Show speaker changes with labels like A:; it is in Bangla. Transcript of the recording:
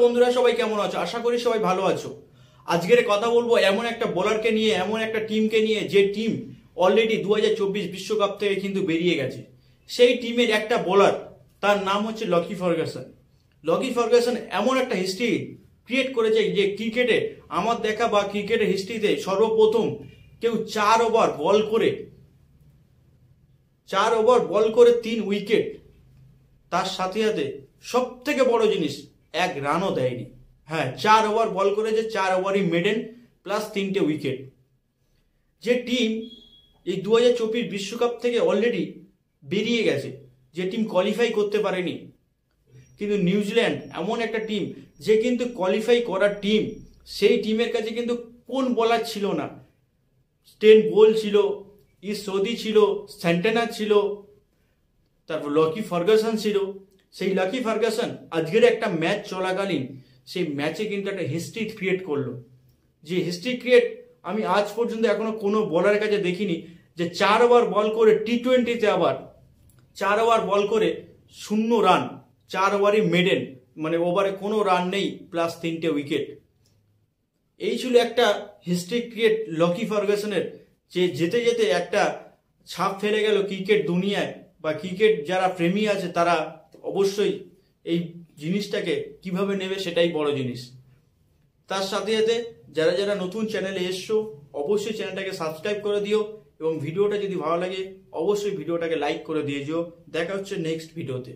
A: বন্ধুরা সবাই কেমন আছো? আশা করি সবাই ভালো আছো। আজকের কথা বলবো এমন একটা বোলারকে নিয়ে, এমন একটা টিমকে নিয়ে যে টিম অলরেডি 2024 বিশ্বকাপ থেকে কিন্তু বেরিয়ে গেছে। সেই টিমের একটা বোলার, তার নাম হচ্ছে লকি ফার্গুসন। লকি ফার্গুসন এমন একটা হিস্ট্রি ক্রিয়েট করেছে যে ক্রিকেটে আমার দেখা বা ক্রিকেটের হিস্ট্রিতে সর্বপ্রথম কেউ 4 ওভার বল করে 3 উইকেট, তার সাথে সাথে সব থেকে বড় জিনিস 1 রানও দেয়নি। হ্যাঁ, 4 ওভার বল করেছে, 4 ওভারই মেডেন প্লাস 3টে উইকেট। যে টিম এই 2024 বিশ্বকাপ থেকে অলরেডি বেরিয়ে গেছে, যে টিম কোয়ালিফাই করতে পারেনি, কিন্তু নিউজিল্যান্ড এমন একটা টিম যে কিন্তু কোয়ালিফাই করার টিম, সেই টিমের কাছে কিন্তু কোন বলার ছিল না। স্টেন বোল ছিল, ইস সৌদি ছিল, সেন্টেনা ছিল, তারপর লকি ফার্গুসন ছিল। সেই লকি ফার্গুসন আজকের একটা ম্যাচ চলাকালীন সেই ম্যাচে কিন্তু একটা হিস্ট্রি ক্রিয়েট করলো। যে হিস্ট্রি ক্রিয়েট আমি আজ পর্যন্ত এখনো কোনো বলারের কাছে দেখিনি, যে 4 ওভার বল করে টি-20তে আবার 4 ওভার বল করে 0 রান, 4 ওভারই মেডেন, মানে ওভারে কোনো রান নেই প্লাস 3টে উইকেট। এই ছিল একটা হিস্ট্রি ক্রিয়েট লকি ফার্গুসনের, যে যেতে যেতে একটা ছাপ ফেলে গেল ক্রিকেট দুনিয়ায়, বা ক্রিকেট যারা প্রেমী আছে তারা অবশ্যই এই জিনিসটাকে কিভাবে নেবে সেটাই বড় জিনিস। তার সাথে সাথে যারা যারা নতুন চ্যানেলে এসছো অবশ্যই চ্যানেলটাকে সাবস্ক্রাইব করে দিও, এবং ভিডিওটা যদি ভালো লাগে অবশ্যই ভিডিওটাকে লাইক করে দিয়েছো। দেখা হচ্ছে নেক্সট ভিডিওতে।